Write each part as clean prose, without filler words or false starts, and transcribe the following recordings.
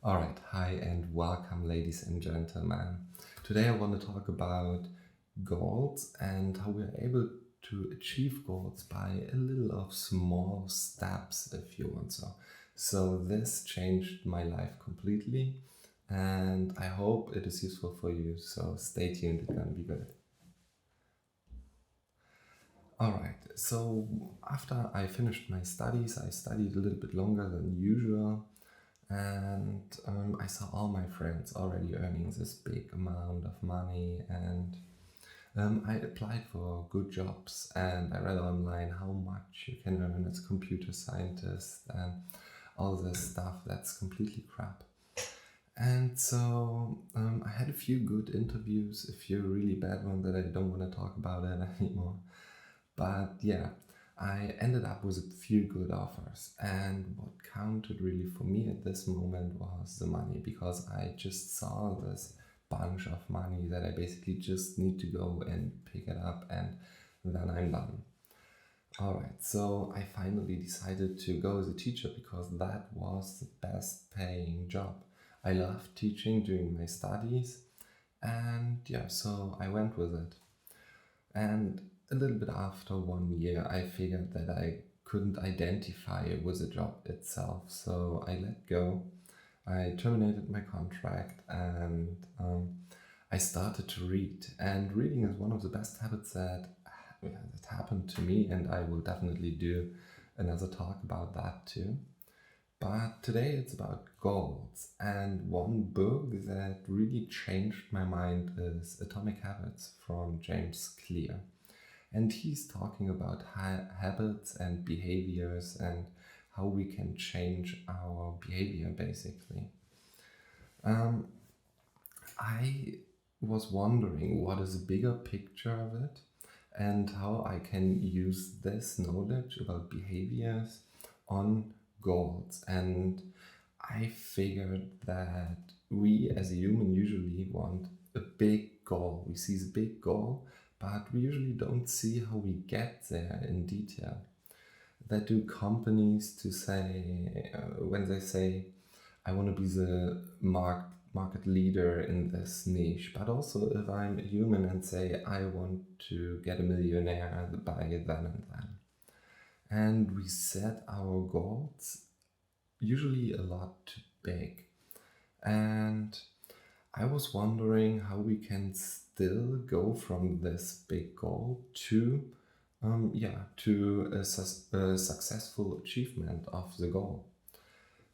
Alright, hi and welcome, ladies and gentlemen. Today I want to talk about goals and how we are able to achieve goals by a little of small steps, if you want so. So, this changed my life completely, and I hope it is useful for you. So, stay tuned, it's gonna be good. Alright, so after I finished my studies, I studied a little bit longer than usual. And I saw all my friends already earning this big amount of money, and I applied for good jobs, and I read online how much you can earn as a computer scientist and all this stuff that's completely crap. And so I had a few good interviews, a few really bad ones that I don't want to talk about it anymore. But yeah, I ended up with a few good offers, and what counted really for me at this moment was the money, because I just saw this bunch of money that I basically just need to go and pick it up, and then I'm done. Alright, so I finally decided to go as a teacher because that was the best paying job. I loved teaching during my studies, and yeah, so I went with it. And a little bit after 1 year, I figured that I couldn't identify with the job itself, so I let go. I terminated my contract, and I started to read. And reading is one of the best habits that happened to me, and I will definitely do another talk about that too. But today it's about goals, and one book that really changed my mind is Atomic Habits from James Clear. And he's talking about habits and behaviors and how we can change our behavior basically. Um, I was wondering what is a bigger picture of it and how I can use this knowledge about behaviors on goals. And I figured that we as a human usually want a big goal. We see the big goal, but we usually don't see how we get there in detail. That do companies to say, when they say, I want to be the market leader in this niche, but also if I'm a human and say, I want to get a millionaire by then and then. And we set our goals usually a lot too big. And I was wondering how we can still go from this big goal to a successful achievement of the goal.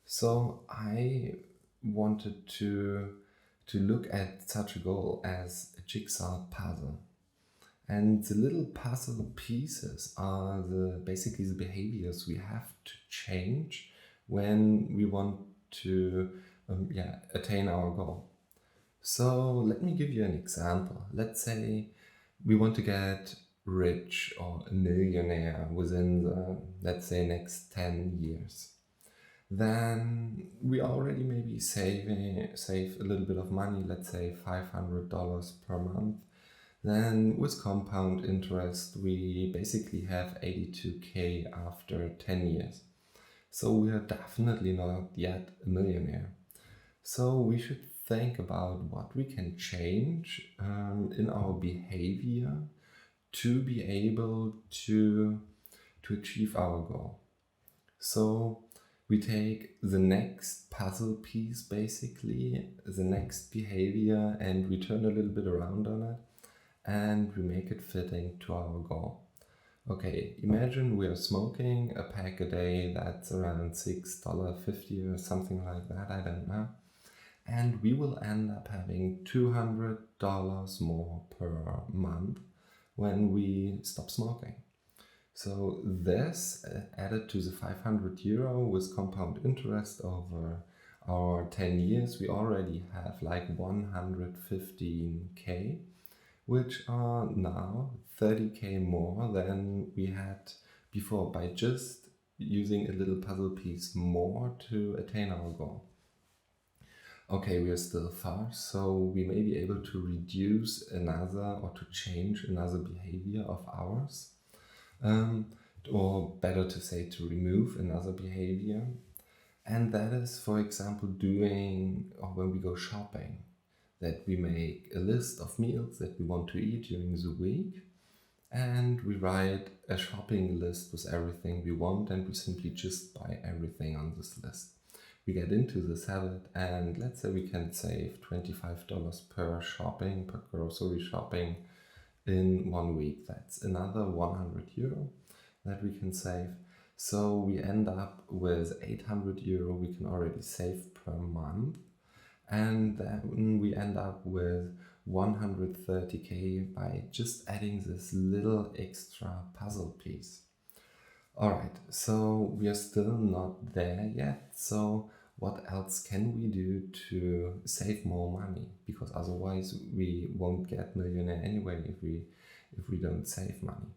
So I wanted to look at such a goal as a jigsaw puzzle. And the little puzzle pieces are basically the behaviors we have to change when we want to attain our goal. So let me give you an example. Let's say we want to get rich or a millionaire within the, let's say, next 10 years. Then we already maybe save a little bit of money, let's say $500 per month. Then with compound interest, we basically have 82K after 10 years. So we are definitely not yet a millionaire. So we should think about what we can change in our behavior to be able to achieve our goal. So we take the next puzzle piece, basically, the next behavior, and we turn a little bit around on it, and we make it fitting to our goal. Okay, imagine we are smoking a pack a day that's around $6.50 or something like that, I don't know. And we will end up having $200 more per month when we stop smoking. So this added to the €500 with compound interest over our 10 years, we already have like 115K, which are now 30K more than we had before by just using a little puzzle piece more to attain our goal. Okay, we are still far, so we may be able to reduce another or to change another behavior of ours, or better to say to remove another behavior. And that is, for example, doing, or when we go shopping, that we make a list of meals that we want to eat during the week, and we write a shopping list with everything we want, and we simply just buy everything on this list. We get into this habit, and let's say we can save $25 per shopping, per grocery shopping in 1 week. That's another €100 that we can save. So we end up with €800 we can already save per month. And then we end up with 130K by just adding this little extra puzzle piece. Alright, so we are still not there yet. So what else can we do to save more money? Because otherwise we won't get millionaire anyway if we don't save money.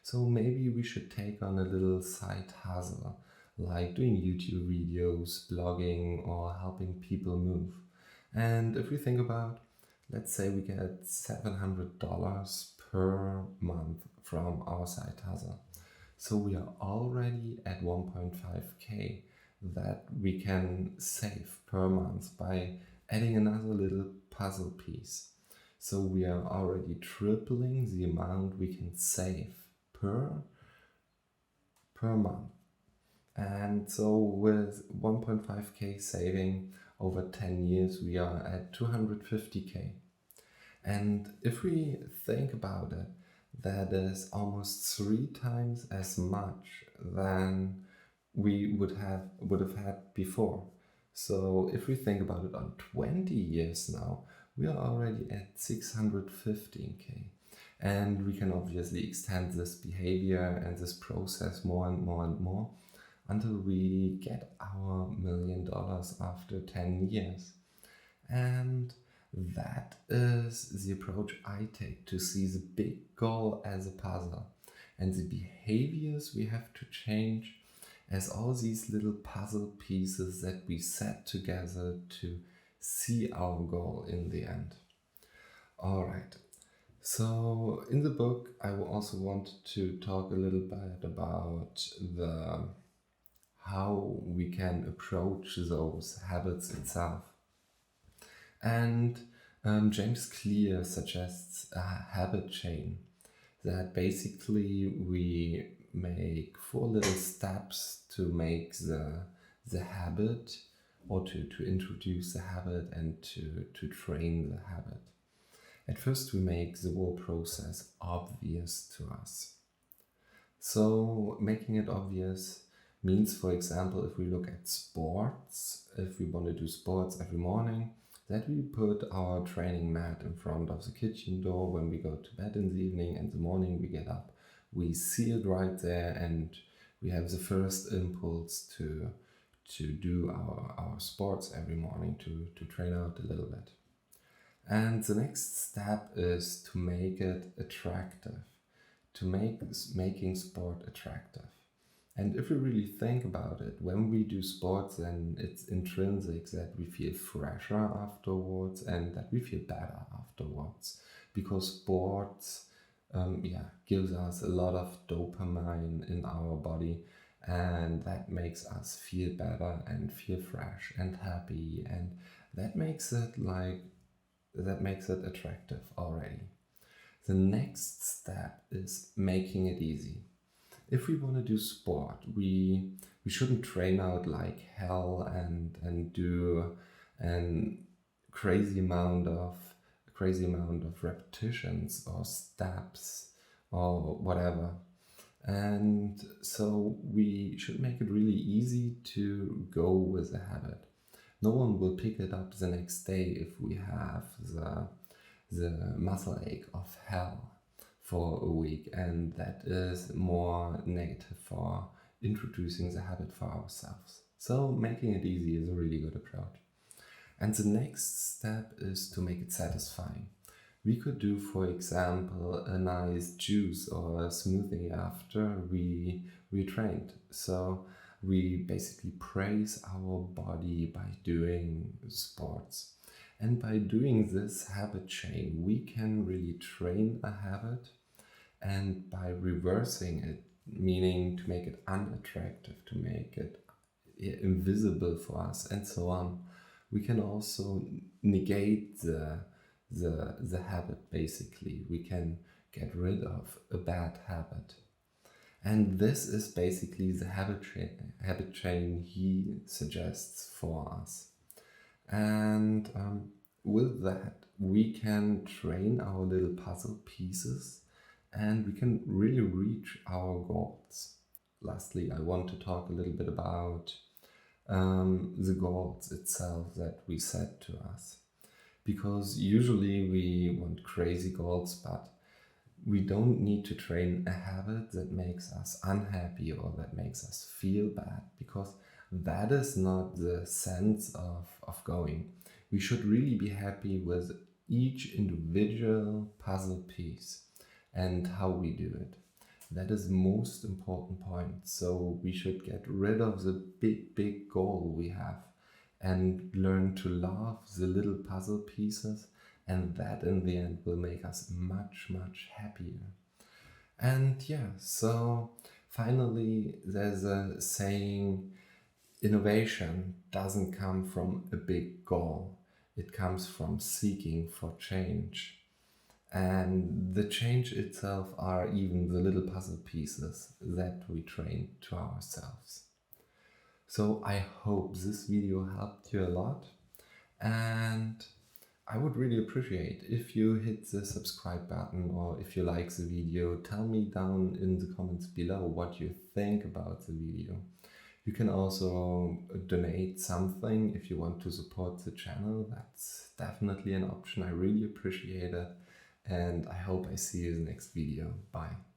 So maybe we should take on a little side hustle, like doing YouTube videos, blogging, or helping people move. And if we think about, let's say we get $700 per month from our side hustle. So we are already at 1.5K that we can save per month by adding another little puzzle piece. So we are already tripling the amount we can save per month. And so with 1.5K saving over 10 years, we are at 250K. And if we think about it, that is almost 3 times as much than we would have had before. So if we think about it on 20 years now, we are already at 615K. And we can obviously extend this behavior and this process more and more and more until we get our $1 million after 10 years. And that is the approach I take, to see the big goal as a puzzle and the behaviors we have to change as all these little puzzle pieces that we set together to see our goal in the end. Alright, so in the book I also want to talk a little bit about how we can approach those habits itself. And James Clear suggests a habit chain, that basically we make 4 little steps to make the habit, or to introduce the habit and to train the habit. At first we make the whole process obvious to us. So making it obvious means, for example, if we look at sports, if we want to do sports every morning, that we put our training mat in front of the kitchen door when we go to bed in the evening, and the morning we get up, we see it right there, and we have the first impulse to do our sports every morning, to train out a little bit. And the next step is to make it attractive, to making sport attractive. And if we really think about it, when we do sports, then it's intrinsic that we feel fresher afterwards and that we feel better afterwards, because sports gives us a lot of dopamine in our body, and that makes us feel better and feel fresh and happy, and that makes it attractive already. The next step is making it easy. If we want to do sport, we shouldn't train out like hell and do a crazy amount of repetitions or steps or whatever. And so we should make it really easy to go with the habit. No one will pick it up the next day if we have the muscle ache of hell for a week, and that is more negative for introducing the habit for ourselves. So making it easy is a really good approach. And the next step is to make it satisfying. We could do, for example, a nice juice or a smoothie after we trained. So we basically praise our body by doing sports. And by doing this habit chain, we can really train a habit, and by reversing it, meaning to make it unattractive, to make it invisible for us, and so on. We can also negate the habit, basically. We can get rid of a bad habit. And this is basically the habit chain he suggests for us. And with that, we can train our little puzzle pieces and we can really reach our goals. Lastly, I want to talk a little bit about the goals itself that we set to us. Because usually we want crazy goals, but we don't need to train a habit that makes us unhappy or that makes us feel bad, because that is not the sense of going. We should really be happy with each individual puzzle piece and how we do it. That is the most important point. So we should get rid of the big goal we have and learn to love the little puzzle pieces, and that in the end will make us much happier. And yeah, so finally there's a saying, innovation doesn't come from a big goal, it comes from seeking for change. And the change itself are even the little puzzle pieces that we train to ourselves. So I hope this video helped you a lot, and I would really appreciate if you hit the subscribe button, or if you like the video, tell me down in the comments below what you think about the video. You can also donate something if you want to support the channel. That's definitely an option. I really appreciate it, and I hope I see you in the next video. Bye.